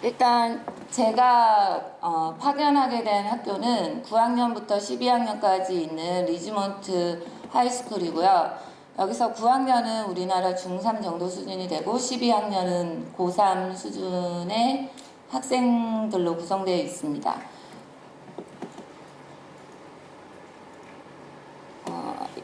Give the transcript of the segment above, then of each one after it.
일단 제가 파견하게 된 학교는 9학년부터 12학년까지 있는 리지먼트 하이스쿨이고요. 여기서 9학년은 우리나라 중3 정도 수준이 되고 12학년은 고3 수준의 학생들로 구성되어 있습니다.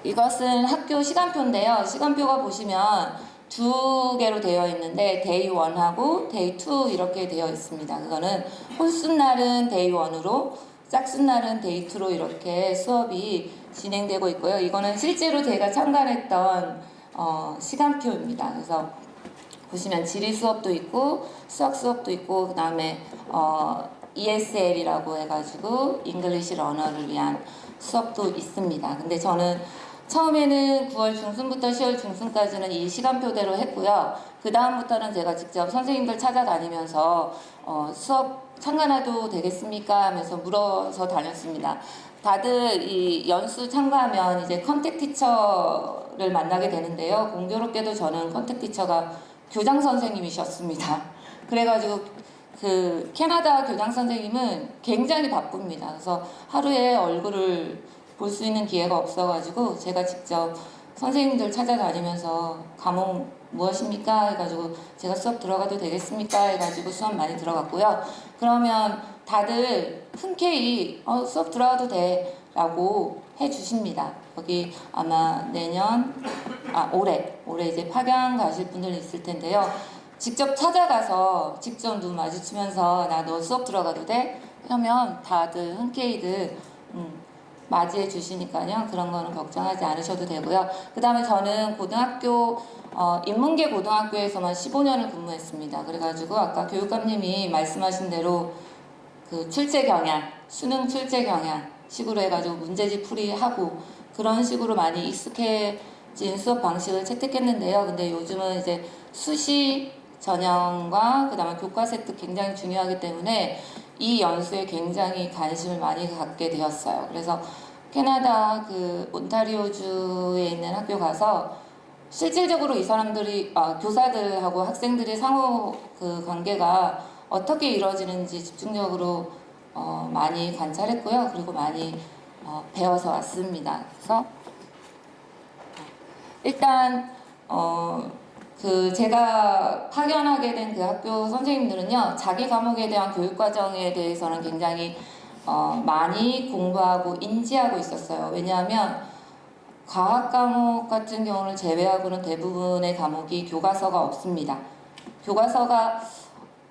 이것은 학교 시간표인데요. 시간표가 보시면 두 개로 되어 있는데 데이 1하고 데이 2 이렇게 되어 있습니다. 그거는 홀수날은 데이 1으로 짝수날은 데이 2로 이렇게 수업이 진행되고 있고요. 이거는 실제로 제가 참관했던 시간표입니다. 그래서 보시면 지리 수업도 있고 수학 수업도 있고 그 다음에 ESL이라고 해가지고 잉글리시 러너를 위한 수업도 있습니다. 근데 저는 처음에는 9월 중순부터 10월 중순까지는 이 시간표대로 했고요. 그 다음부터는 제가 직접 선생님들 찾아다니면서 수업 참관해도 되겠습니까? 하면서 물어서 다녔습니다. 다들 이 연수 참가하면 이제 컨택 티처를 만나게 되는데요. 공교롭게도 저는 컨택 티처가 교장 선생님이셨습니다. 그래가지고 그 캐나다 교장 선생님은 굉장히 바쁩니다. 그래서 하루에 얼굴을 볼 수 있는 기회가 없어가지고 제가 직접 선생님들 찾아다니면서 과목 무엇입니까? 해가지고 제가 수업 들어가도 되겠습니까? 해가지고 수업 많이 들어갔고요. 그러면 다들 흔쾌히 수업 들어가도 돼 라고 해주십니다. 여기 아마 올해 이제 파견 가실 분들 있을 텐데요. 직접 찾아가서 직접 눈 마주치면서 나 너 수업 들어가도 돼? 하면 다들 흔쾌히들 맞이해 주시니까요. 그런 거는 걱정하지 않으셔도 되고요. 그 다음에 저는 고등학교 인문계 고등학교에서만 15년을 근무했습니다. 그래가지고 아까 교육감님이 말씀하신 대로 그 출제 경향, 수능 출제 경향 식으로 해가지고 문제집 풀이하고 그런 식으로 많이 익숙해진 수업 방식을 채택했는데요. 근데 요즘은 이제 수시 전형과 그 다음에 교과 세트 굉장히 중요하기 때문에 이 연수에 굉장히 관심을 많이 갖게 되었어요. 그래서 캐나다 그 온타리오주에 있는 학교 가서 실질적으로 이 사람들이 교사들하고 학생들의 상호 그 관계가 어떻게 이루어지는지 집중적으로 많이 관찰했고요. 그리고 많이 배워서 왔습니다. 그래서 일단 그 제가 파견하게 된 그 학교 선생님들은요, 자기 과목에 대한 교육 과정에 대해서는 굉장히 많이 공부하고 인지하고 있었어요. 왜냐하면 과학 과목 같은 경우를 제외하고는 대부분의 과목이 교과서가 없습니다. 교과서가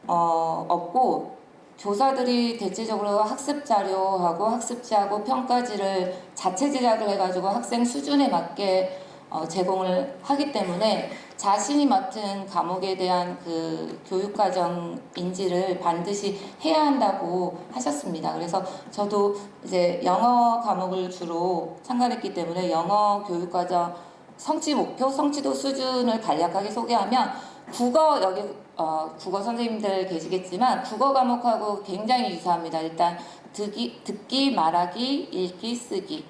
없고 교사들이 대체적으로 학습 자료하고 학습지하고 평가지를 자체 제작을 해가지고 학생 수준에 맞게 제공을 하기 때문에 자신이 맡은 과목에 대한 그 교육과정 인지를 반드시 해야 한다고 하셨습니다. 그래서 저도 이제 영어 과목을 주로 참관했기 때문에 영어 교육과정 성취 목표, 성취도 수준을 간략하게 소개하면 국어 여기 국어 선생님들 계시겠지만 국어 과목하고 굉장히 유사합니다. 일단 듣기, 말하기, 읽기, 쓰기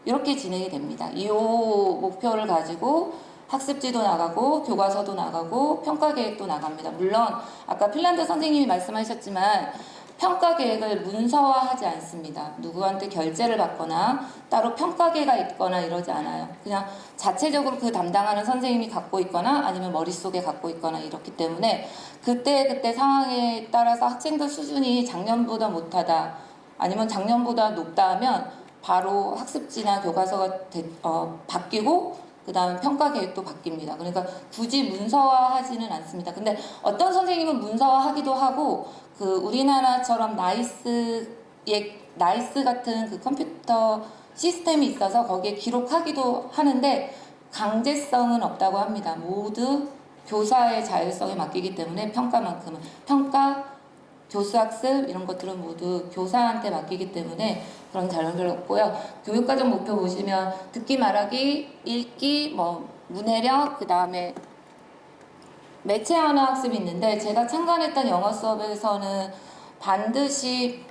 이렇게 진행이 됩니다. 이 목표를 가지고 학습지도 나가고 교과서도 나가고 평가계획도 나갑니다. 물론 아까 핀란드 선생님이 말씀하셨지만 평가계획을 문서화하지 않습니다. 누구한테 결제를 받거나 따로 평가계가 있거나 이러지 않아요. 그냥 자체적으로 그 담당하는 선생님이 갖고 있거나 아니면 머릿속에 갖고 있거나 이렇기 때문에 그때 상황에 따라서 학생들 수준이 작년보다 못하다 아니면 작년보다 높다 하면 바로 학습지나 교과서가 바뀌고 그 다음에 평가 계획도 바뀝니다. 그러니까 굳이 문서화하지는 않습니다. 근데 어떤 선생님은 문서화하기도 하고 그 우리나라처럼 나이스 같은 그 컴퓨터 시스템이 있어서 거기에 기록하기도 하는데 강제성은 없다고 합니다. 모두 교사의 자율성에 맡기기 때문에 평가만큼은 교수학습 이런 것들은 모두 교사한테 맡기기 때문에 그런 자료는 별로 없고요. 교육과정 목표 보시면 듣기, 말하기, 읽기, 문해력, 그 다음에 매체 언어 학습이 있는데 제가 참관했던 영어 수업에서는 반드시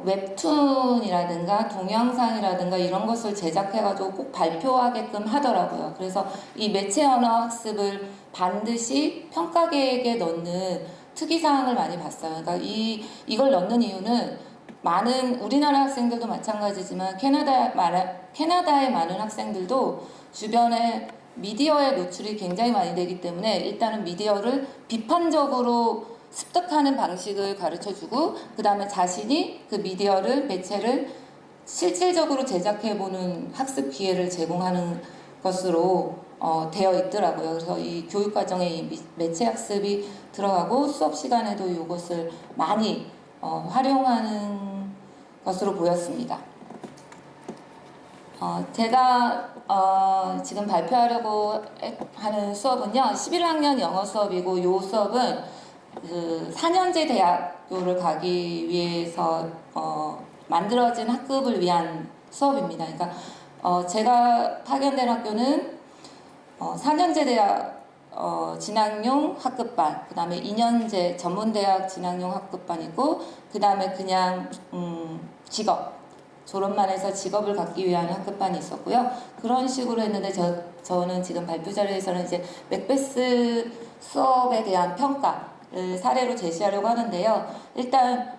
웹툰이라든가 동영상이라든가 이런 것을 제작해가지고 꼭 발표하게끔 하더라고요. 그래서 이 매체 언어 학습을 반드시 평가 계획에 넣는 특이사항을 많이 봤어요. 그러니까 이걸 넣는 이유는 많은 우리나라 학생들도 마찬가지지만 캐나다의 많은 학생들도 주변에 미디어에 노출이 굉장히 많이 되기 때문에 일단은 미디어를 비판적으로 습득하는 방식을 가르쳐주고 그 다음에 자신이 그 미디어를 매체를 실질적으로 제작해보는 학습 기회를 제공하는 것으로 되어 있더라고요. 그래서 이 교육과정에 이 매체 학습이 들어가고 수업 시간에도 이것을 많이 활용하는 것으로 보였습니다. 제가 지금 발표하려고 하는 수업은요 11학년 영어 수업이고 이 수업은 그 4년제 대학교를 가기 위해서 만들어진 학급을 위한 수업입니다. 그러니까 제가 파견된 학교는 4년제 대학 진학용 학급반, 그 다음에 2년제 전문대학 진학용 학급반이고 그 다음에 그냥 직업 졸업만 해서 직업을 갖기 위한 학급반이 있었고요. 그런 식으로 했는데 저는 지금 발표 자료에서는 이제 맥베스 수업에 대한 평가를 사례로 제시하려고 하는데요. 일단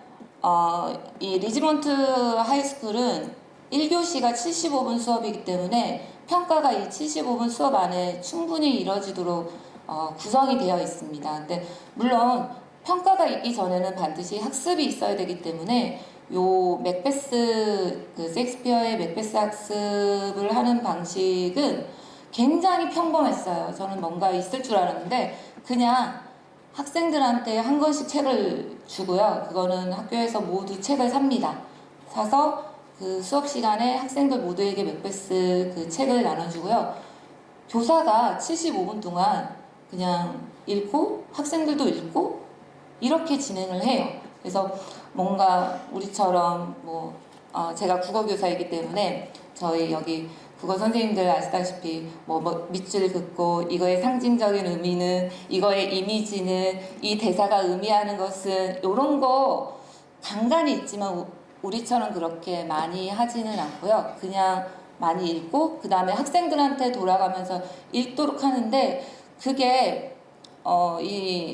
이 리지먼트 하이스쿨은 1교시가 75분 수업이기 때문에 평가가 이 75분 수업 안에 충분히 이뤄지도록 구성이 되어 있습니다. 근데 물론 평가가 있기 전에는 반드시 학습이 있어야 되기 때문에 요 맥베스 그 셰익스피어의 맥베스 학습을 하는 방식은 굉장히 평범했어요. 저는 뭔가 있을 줄 알았는데 그냥 학생들한테 한 권씩 책을 주고요. 그거는 학교에서 모두 책을 삽니다. 사서 그 수업 시간에 학생들 모두에게 맥베스 그 책을 나눠주고요. 교사가 75분 동안 그냥 읽고 학생들도 읽고 이렇게 진행을 해요. 그래서 뭔가 우리처럼 제가 국어교사이기 때문에 저희 여기 국어 선생님들 아시다시피 밑줄 긋고 이거의 상징적인 의미는 이거의 이미지는 이 대사가 의미하는 것은 이런 거 간간이 있지만 우리처럼 그렇게 많이 하지는 않고요. 그냥 많이 읽고 그 다음에 학생들한테 돌아가면서 읽도록 하는데 그게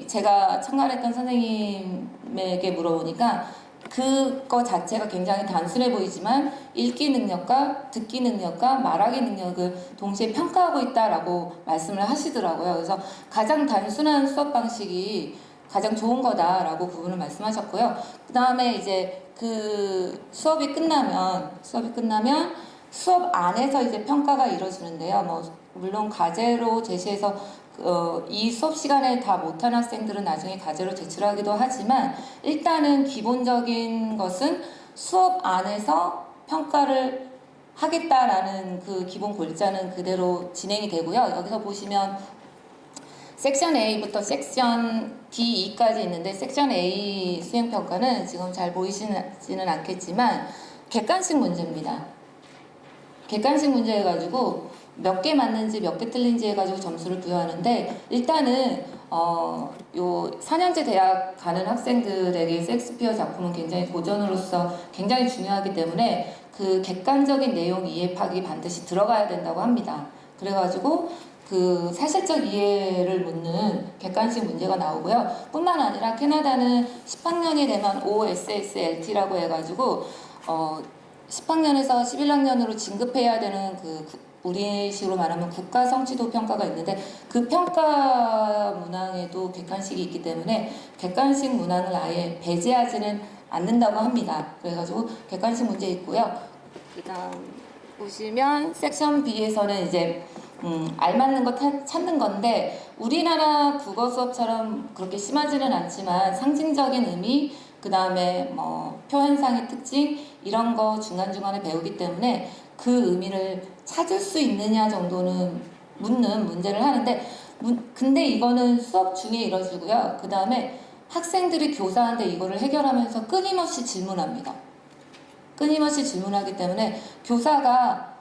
제가 참관했던 선생님에게 물어보니까 그거 자체가 굉장히 단순해 보이지만 읽기 능력과 듣기 능력과 말하기 능력을 동시에 평가하고 있다라고 말씀을 하시더라고요. 그래서 가장 단순한 수업 방식이 가장 좋은 거다라고 그분은 말씀하셨고요. 그 다음에 이제 그 수업이 끝나면 수업 안에서 이제 평가가 이루어지는데요. 물론 과제로 제시해서 이 수업 시간에 다 못한 학생들은 나중에 과제로 제출하기도 하지만 일단은 기본적인 것은 수업 안에서 평가를 하겠다라는 그 기본 골자는 그대로 진행이 되고요. 여기서 보시면 섹션 A부터 섹션 D2까지 있는데 섹션 A 수행평가는 지금 잘 보이시지는 않겠지만 객관식 문제입니다. 객관식 문제 해가지고 몇 개 맞는지 몇 개 틀린지 해가지고 점수를 부여하는데 일단은 요 4년제 대학 가는 학생들에게 셰익스피어 작품은 굉장히 고전으로서 굉장히 중요하기 때문에 그 객관적인 내용 이해 파악이 반드시 들어가야 된다고 합니다. 그래가지고 그 사실적 이해를 묻는 객관식 문제가 나오고요. 뿐만 아니라 캐나다는 10학년이 되면 OSSLT라고 해가지고 10학년에서 11학년으로 진급해야 되는 우리식으로 말하면 국가 성취도 평가가 있는데 그 평가 문항에도 객관식이 있기 때문에 객관식 문항을 아예 배제하지는 않는다고 합니다. 그래가지고 객관식 문제 있고요. 그다음 보시면 섹션 B에서는 이제 알맞는 거 찾는 건데 우리나라 국어 수업처럼 그렇게 심하지는 않지만 상징적인 의미 그 다음에 표현상의 특징 이런 거 중간중간에 배우기 때문에 그 의미를 찾을 수 있느냐 정도는 묻는 문제를 하는데 근데 이거는 수업 중에 이루어지고요. 그 다음에 학생들이 교사한테 이거를 해결하면서 끊임없이 질문합니다. 끊임없이 질문하기 때문에 교사가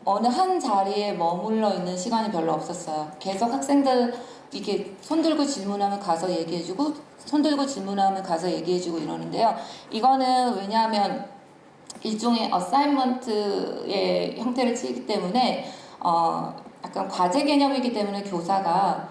어느 한 자리에 머물러 있는 시간이 별로 없었어요. 계속 학생들 이게 손들고 질문하면 가서 얘기해주고 손들고 질문하면 가서 얘기해주고 이러는데요. 이거는 왜냐하면 일종의 어사인먼트의 형태를 띠기 때문에 약간 과제 개념이기 때문에 교사가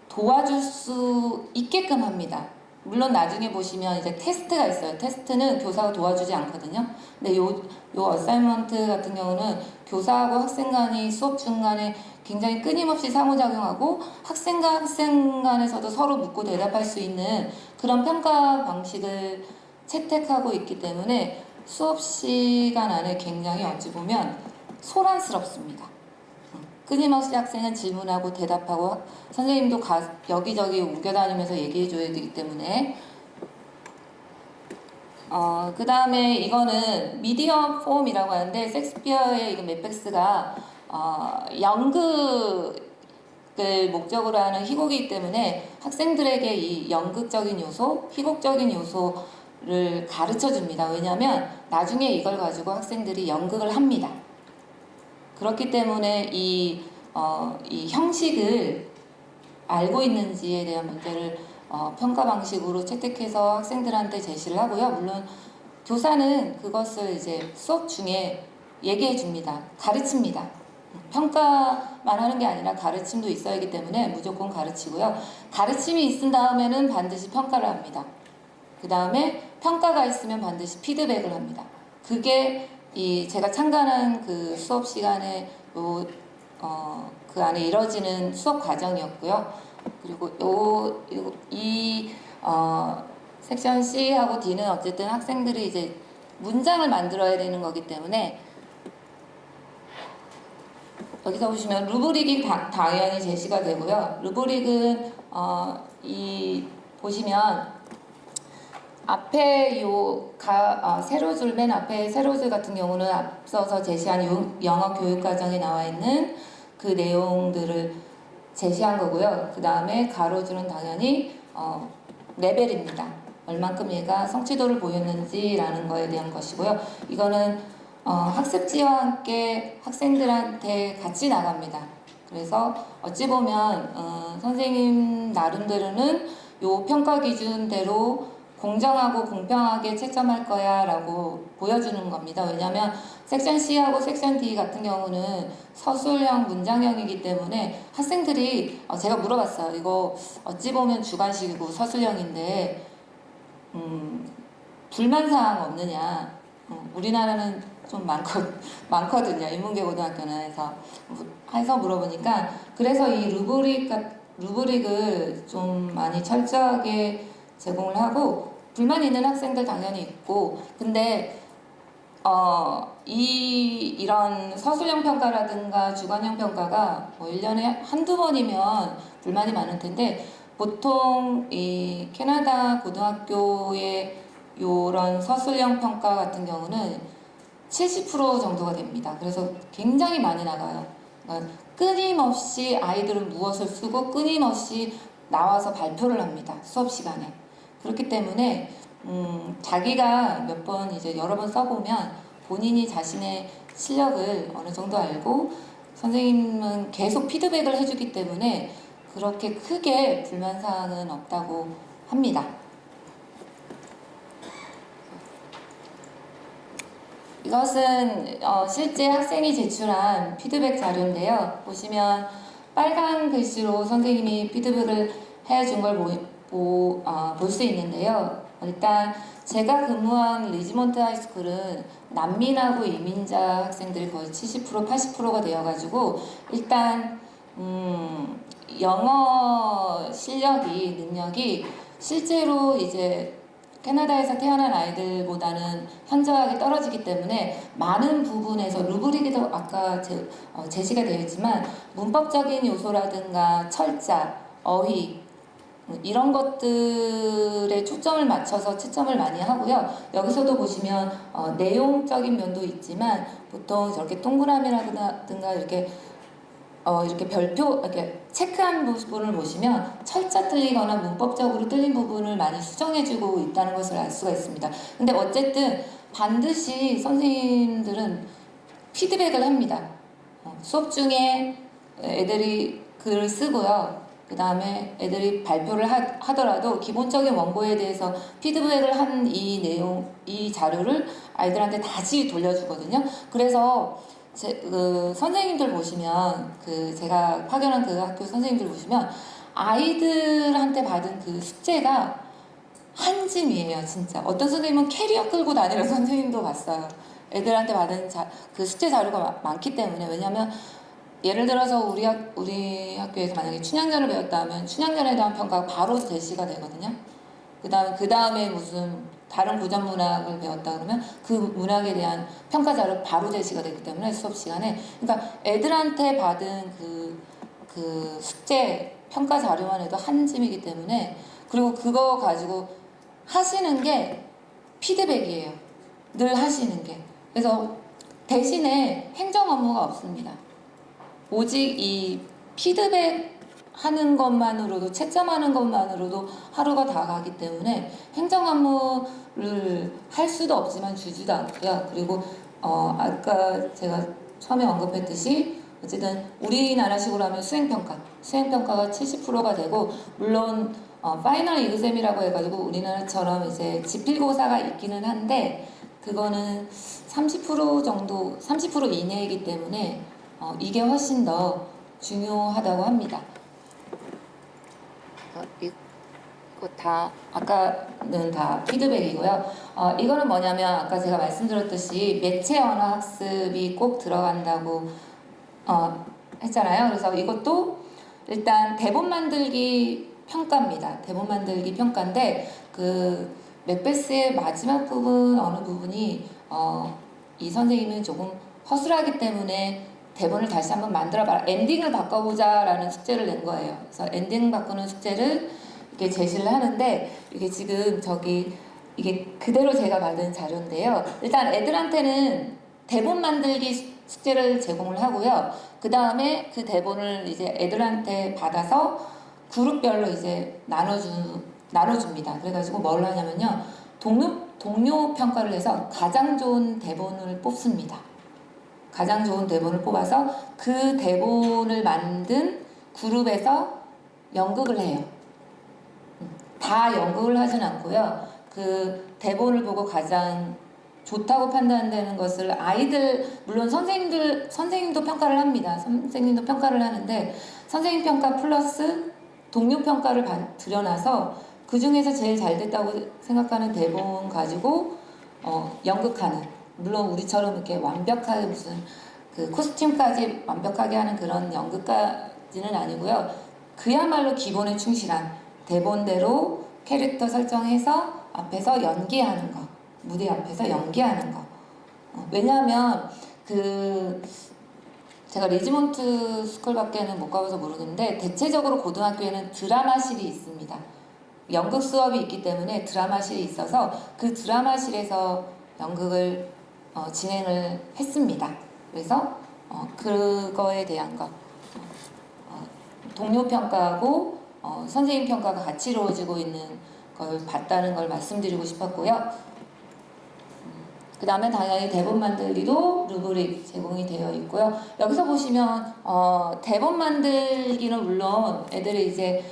도와줄 수 있게끔 합니다. 물론 나중에 보시면 이제 테스트가 있어요. 테스트는 교사가 도와주지 않거든요. 근데 요 어사이먼트 같은 경우는 교사하고 학생 간이 수업 중간에 굉장히 끊임없이 상호작용하고 학생과 학생 간에서도 서로 묻고 대답할 수 있는 그런 평가 방식을 채택하고 있기 때문에 수업 시간 안에 굉장히 어찌 보면 소란스럽습니다. 끊임없이 학생은 질문하고 대답하고 선생님도 여기저기 옮겨다니면서 얘기해줘야 되기 때문에 그 다음에 이거는 미디엄 폼이라고 하는데 섹스피어의 이거 맥베스가 연극을 목적으로 하는 희곡이기 때문에 학생들에게 이 연극적인 요소, 희곡적인 요소를 가르쳐 줍니다. 왜냐하면 나중에 이걸 가지고 학생들이 연극을 합니다. 그렇기 때문에 이 형식을 알고 있는지에 대한 문제를 평가 방식으로 채택해서 학생들한테 제시를 하고요. 물론 교사는 그것을 이제 수업 중에 얘기해 줍니다. 가르칩니다. 평가만 하는 게 아니라 가르침도 있어야 하기 때문에 무조건 가르치고요. 가르침이 있은 다음에는 반드시 평가를 합니다. 그 다음에 평가가 있으면 반드시 피드백을 합니다. 그게 제가 참관한 그 수업 시간에 그 안에 이뤄지는 수업 과정이었고요. 그리고 섹션 C하고 D는 어쨌든 학생들이 이제 문장을 만들어야 되는 거기 때문에 여기서 보시면 루브릭이 당연히 제시가 되고요. 루브릭은 보시면 앞에 세로줄 맨 앞에 세로줄 같은 경우는 앞서서 제시한 영어 교육 과정에 나와 있는 그 내용들을 제시한 거고요. 그 다음에 가로줄은 당연히 레벨입니다. 얼만큼 얘가 성취도를 보였는지라는 거에 대한 것이고요. 이거는 학습지와 함께 학생들한테 같이 나갑니다. 그래서 어찌 보면 선생님 나름대로는 요 평가 기준대로 공정하고 공평하게 채점할 거야 라고 보여주는 겁니다. 왜냐하면 섹션 C하고 섹션 D 같은 경우는 서술형, 문장형이기 때문에 학생들이 제가 물어봤어요. 이거 어찌 보면 주관식이고 서술형인데 불만사항 없느냐. 우리나라는 좀 많거든요. 인문계고등학교는 해서 물어보니까 그래서 이 루브릭을 좀 많이 철저하게 제공을 하고 불만 있는 학생들 당연히 있고 근데 이런 서술형 평가라든가 주관형 평가가 뭐 1년에 한두 번이면 불만이 많을 텐데 보통 이 캐나다 고등학교의 이런 서술형 평가 같은 경우는 70% 정도가 됩니다. 그래서 굉장히 많이 나가요. 그러니까 끊임없이 아이들은 무엇을 쓰고 끊임없이 나와서 발표를 합니다. 수업 시간에. 그렇기 때문에 자기가 몇 번 이제 여러 번 써보면 본인이 자신의 실력을 어느 정도 알고 선생님은 계속 피드백을 해주기 때문에 그렇게 크게 불만사항은 없다고 합니다. 이것은 실제 학생이 제출한 피드백 자료인데요. 보시면 빨간 글씨로 선생님이 피드백을 해준 걸 볼 수 있는데요. 일단 제가 근무한 리지먼트 하이스쿨은 난민하고 이민자 학생들이 거의 70% 80%가 되어가지고 일단 영어 능력이 실제로 이제 캐나다에서 태어난 아이들보다는 현저하게 떨어지기 때문에 많은 부분에서 루브릭에도 아까 제시가 되어 있지만 문법적인 요소라든가 철자, 어휘 이런 것들에 초점을 맞춰서 채점을 많이 하고요. 여기서도 보시면 내용적인 면도 있지만 보통 저렇게 동그라미라든가 이렇게 별표 이렇게 체크한 부분을 보시면 철자 틀리거나 문법적으로 틀린 부분을 많이 수정해주고 있다는 것을 알 수가 있습니다. 근데 어쨌든 반드시 선생님들은 피드백을 합니다. 수업 중에 애들이 글을 쓰고요. 그 다음에 애들이 발표를 하더라도 기본적인 원고에 대해서 피드백을 한 이 내용, 이 자료를 아이들한테 다시 돌려주거든요. 그래서 선생님들 보시면 제가 파견한 그 학교 선생님들 보시면 아이들한테 받은 그 숙제가 한 짐이에요, 진짜. 어떤 선생님은 캐리어 끌고 다니는 선생님도 봤어요. 애들한테 받은 그 숙제 자료가 많기 때문에. 왜냐면 예를 들어서 우리 학교에서 만약에 춘향전을 배웠다 하면 춘향전에 대한 평가가 바로 제시가 되거든요. 그 다음에 무슨 다른 고전 문학을 배웠다 그러면 그 문학에 대한 평가 자료 바로 제시가 되기 때문에 수업 시간에. 그러니까 애들한테 받은 그 숙제 평가 자료만 해도 한 짐이기 때문에. 그리고 그거 가지고 하시는 게 피드백이에요. 늘 하시는 게. 그래서 대신에 행정 업무가 없습니다. 오직 이 피드백 하는 것만으로도, 채점하는 것만으로도 하루가 다 가기 때문에 행정 업무를 할 수도 없지만 주지도 않고요. 그리고 아까 제가 처음에 언급했듯이 어쨌든 우리나라식으로 하면 수행평가가 70%가 되고, 물론 파이널 이그잼이라고 해가지고 우리나라처럼 이제 지필고사가 있기는 한데 그거는 30% 정도, 30% 이내이기 때문에 이게 훨씬 더 중요하다고 합니다. 이거 다 아까는 다 피드백이고요. 이거는 뭐냐면 아까 제가 말씀드렸듯이 매체 언어 학습이 꼭 들어간다고 했잖아요. 그래서 이것도 일단 대본 만들기 평가입니다. 대본 만들기 평가인데 그 맥베스의 마지막 부분 어느 부분이 이 선생님은 조금 허술하기 때문에 대본을 다시 한번 만들어봐라, 엔딩을 바꿔보자 라는 숙제를 낸 거예요. 그래서 엔딩 바꾸는 숙제를 이렇게 제시를 하는데 이게 지금 이게 그대로 제가 받은 자료인데요. 일단 애들한테는 대본 만들기 숙제를 제공을 하고요. 그 다음에 그 대본을 이제 애들한테 받아서 그룹별로 이제 나눠줍니다. 그래가지고 뭘 하냐면요. 동료 평가를 해서 가장 좋은 대본을 뽑습니다. 가장 좋은 대본을 뽑아서 그 대본을 만든 그룹에서 연극을 해요. 다 연극을 하진 않고요. 그 대본을 보고 가장 좋다고 판단되는 것을 아이들, 물론 선생님도 평가를 합니다. 선생님도 평가를 하는데 선생님 평가 플러스 동료 평가를 들여놔서 그 중에서 제일 잘 됐다고 생각하는 대본 가지고 연극하는, 물론 우리처럼 이렇게 완벽하게 무슨 그 코스튬까지 완벽하게 하는 그런 연극까지는 아니고요. 그야말로 기본에 충실한 대본대로 캐릭터 설정해서 앞에서 연기하는 거, 무대 앞에서 연기하는 거. 왜냐하면 제가 리지몬트 스쿨밖에는 못 가봐서 모르는데 대체적으로 고등학교에는 드라마실이 있습니다. 연극 수업이 있기 때문에 드라마실이 있어서 그 드라마실에서 연극을 진행을 했습니다. 그래서 그거에 대한 거, 동료 평가하고 선생님 평가가 같이 이루어지고 있는 걸 봤다는 걸 말씀드리고 싶었고요. 그 다음에 당연히 대본 만들기도 루브릭 제공이 되어 있고요. 여기서 보시면 대본 만들기는 물론 애들이 이제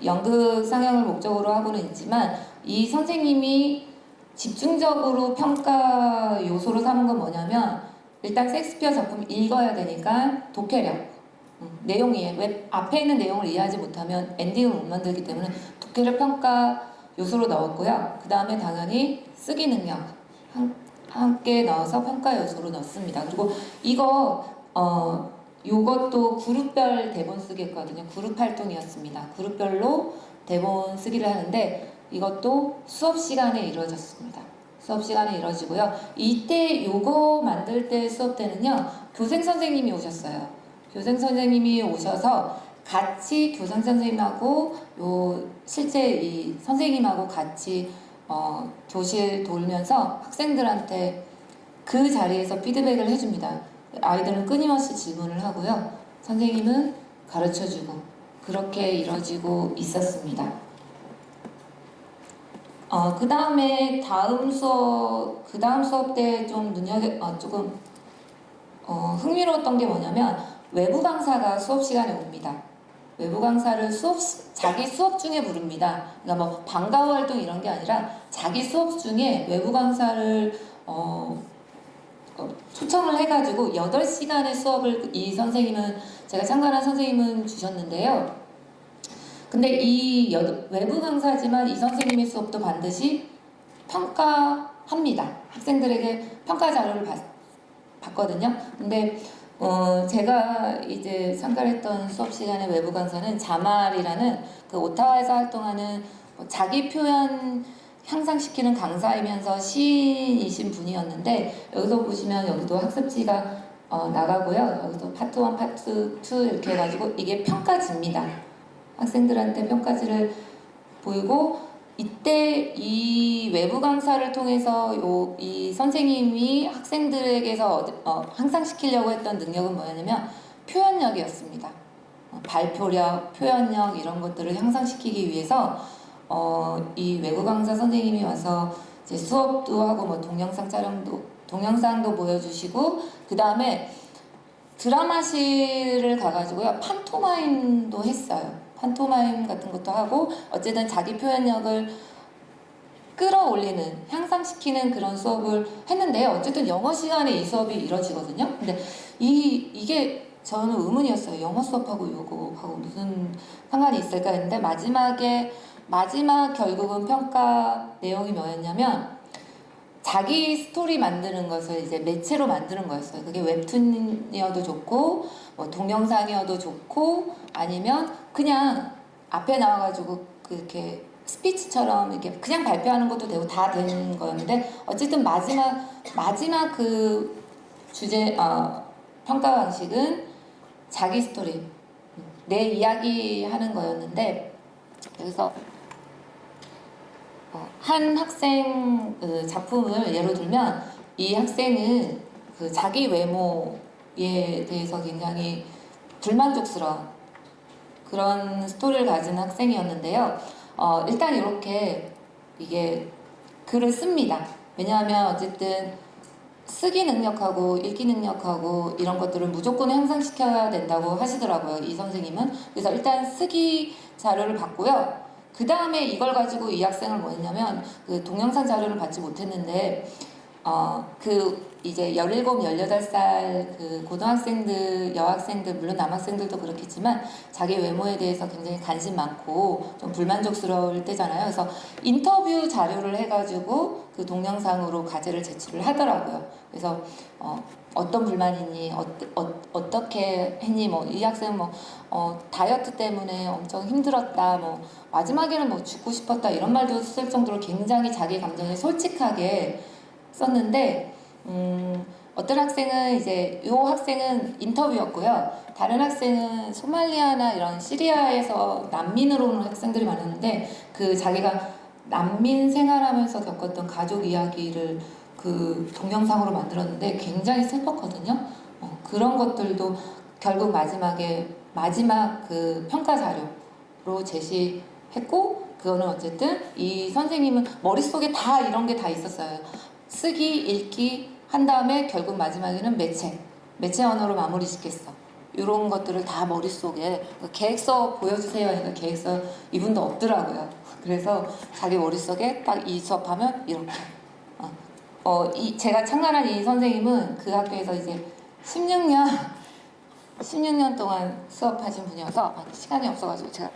연극 상영을 목적으로 하고는 있지만 이 선생님이 집중적으로 평가 요소로 삼은 건 뭐냐면 일단 셰익스피어 작품 읽어야 되니까 독해력, 내용이 왜 앞에 있는 내용을 이해하지 못하면 엔딩을 못 만들기 때문에 독해력 평가 요소로 넣었고요. 그 다음에 당연히 쓰기 능력 함께 넣어서 평가 요소로 넣습니다. 그리고 요것도 그룹별 대본 쓰기였거든요. 그룹 활동이었습니다. 그룹별로 대본 쓰기를 하는데 이것도 수업 시간에 이루어졌습니다. 수업 시간에 이루어지고요. 이때 요거 만들 때 수업 때는요. 교생 선생님이 오셨어요. 교생 선생님이 오셔서 같이 교생 선생님하고 실제 이 선생님하고 같이 교실 돌면서 학생들한테 그 자리에서 피드백을 해줍니다. 아이들은 끊임없이 질문을 하고요. 선생님은 가르쳐주고 그렇게 이루어지고 있었습니다. 그 다음 수업 때 좀 조금 흥미로웠던 게 뭐냐면 외부 강사가 수업 시간에 옵니다. 외부 강사를 자기 수업 중에 부릅니다. 그러니까 뭐 방과후 활동 이런 게 아니라 자기 수업 중에 외부 강사를 초청을 해가지고 8시간의 수업을 제가 참관한 선생님은 주셨는데요. 근데 이 외부 강사지만 이 선생님의 수업도 반드시 평가합니다. 학생들에게 평가 자료를 받거든요. 근데 제가 이제 참가했던 수업 시간에 외부 강사는 자말이라는 그 오타와에서 활동하는 자기 표현 향상시키는 강사이면서 시인이신 분이었는데, 여기서 보시면 여기도 학습지가 나가고요. 여기서 파트 1, 파트 2 이렇게 해가지고 이게 평가지입니다. 학생들한테 평가지를 보이고, 이때 이 외부 강사를 통해서 이 선생님이 학생들에게서 향상시키려고 했던 능력은 뭐냐면 표현력이었습니다. 발표력, 표현력 이런 것들을 향상시키기 위해서 이 외부 강사 선생님이 와서 이제 수업도 하고 뭐 동영상도 보여주시고, 그 다음에 드라마실을 가가지고요 판토마임도 했어요. 판토마임 같은 것도 하고, 어쨌든 자기 표현력을 끌어올리는, 향상시키는 그런 수업을 했는데요. 어쨌든 영어 시간에 이 수업이 이루어지거든요. 근데 이게 저는 의문이었어요. 영어 수업하고 이거하고 무슨 상관이 있을까 했는데, 마지막 결국은 평가 내용이 뭐였냐면 자기 스토리 만드는 것을 이제 매체로 만드는 거였어요. 그게 웹툰이어도 좋고 뭐 동영상이어도 좋고, 아니면 그냥 앞에 나와가지고 그렇게 스피치처럼 이렇게 그냥 발표하는 것도 되고 다 되는 거였는데, 어쨌든 마지막 그 주제 평가 방식은 자기 스토리, 내 이야기 하는 거였는데, 그래서 한 학생 그 작품을 예로 들면, 이 학생은 그 자기 외모에 대해서 굉장히 불만족스러운 그런 스토리를 가진 학생이었는데요. 일단 이렇게 이게 글을 씁니다. 왜냐하면 어쨌든 쓰기 능력하고 읽기 능력하고 이런 것들을 무조건 향상시켜야 된다고 하시더라고요, 이 선생님은. 그래서 일단 쓰기 자료를 받고요. 그 다음에 이걸 가지고 이 학생을 뭐 했냐면, 그 동영상 자료를 받지 못했는데 그 이제 17, 18살 그 고등학생들, 여학생들, 물론 남학생들도 그렇겠지만 자기 외모에 대해서 굉장히 관심 많고 좀 불만족스러울 때잖아요. 그래서 인터뷰 자료를 해가지고 그 동영상으로 과제를 제출을 하더라고요. 그래서 어떤 불만이 있니? 어떻게 했니? 뭐 이 학생은 다이어트 때문에 엄청 힘들었다. 뭐 마지막에는 뭐 죽고 싶었다. 이런 말도 쓸 정도로 굉장히 자기 감정에 솔직하게 썼는데, 어떤 학생은 이제 요 학생은 인터뷰였고요. 다른 학생은 소말리아나 이런 시리아에서 난민으로 오는 학생들이 많았는데, 그 자기가 난민 생활하면서 겪었던 가족 이야기를 그 동영상으로 만들었는데 굉장히 슬펐거든요. 그런 것들도 결국 마지막 그 평가 자료로 제시했고, 그거는 어쨌든 이 선생님은 머릿속에 다 이런 게 다 있었어요. 쓰기, 읽기 한 다음에 결국 마지막에는 매체 언어로 마무리 짓겠어. 이런 것들을 다 머릿속에, 계획서 보여주세요 하니까 계획서 이분도 없더라고요. 그래서 자기 머릿속에 딱 이 수업하면 이렇게. 제가 참관한 이 선생님은 그 학교에서 이제 16년 동안 수업하신 분이어서 시간이 없어가지고 제가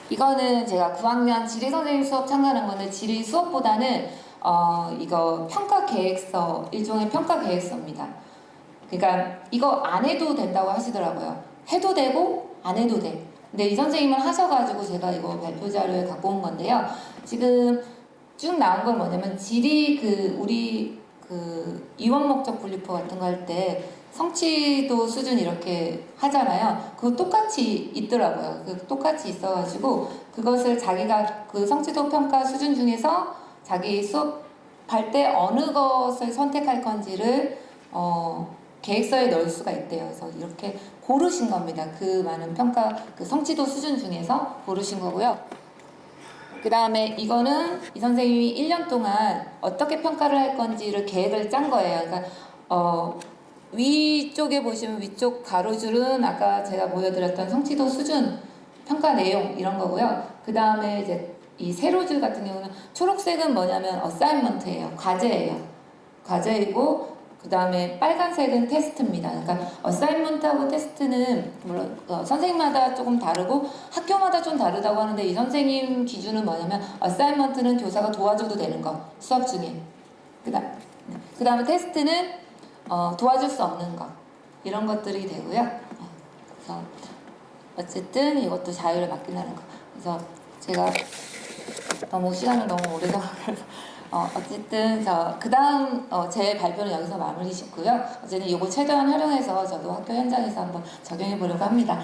이거는 제가 9학년 지리 선생님 수업 참가한 건데, 지리 수업보다는 이거 평가 계획서, 일종의 평가 계획서입니다. 그러니까 이거 안 해도 된다고 하시더라고요. 해도 되고 안 해도 돼. 근데 이 선생님은 하셔가지고 제가 이거 발표 자료에 갖고 온 건데요. 지금 쭉 나온 건 뭐냐면, 지리 우리 이원 목적 분리표 같은 거 할 때 성취도 수준 이렇게 하잖아요. 그거 똑같이 있더라고요. 똑같이 있어가지고 그것을 자기가 그 성취도 평가 수준 중에서 자기 수업할 때 어느 것을 선택할 건지를 계획서에 넣을 수가 있대요. 그래서 이렇게 고르신 겁니다. 그 많은 평가, 그 성취도 수준 중에서 고르신 거고요. 그 다음에 이거는 이 선생님이 1년 동안 어떻게 평가를 할 건지를 계획을 짠 거예요. 그러니까 위쪽에 보시면 위쪽 가로줄은 아까 제가 보여드렸던 성취도 수준, 평가 내용 이런 거고요. 그 다음에 이제 이 세로줄 같은 경우는 초록색은 뭐냐면 어사인먼트예요. 과제예요. 과제이고 그 다음에 빨간색은 테스트입니다. 그러니까 어사인먼트하고 테스트는 물론 선생님마다 조금 다르고 학교마다 좀 다르다고 하는데 이 선생님 기준은 뭐냐면 어사인먼트는 교사가 도와줘도 되는 거 수업 중에 그 다음에 테스트는 도와줄 수 없는 거 이런 것들이 되고요. 그래서 어쨌든 이것도 자유를 맡긴다는 거. 그래서 제가 너무 시간을 너무 오래 잡아서 어쨌든 그 다음 제 발표는 여기서 마무리 짓고요. 어쨌든 이거 최대한 활용해서 저도 학교 현장에서 한번 적용해 보려고 합니다.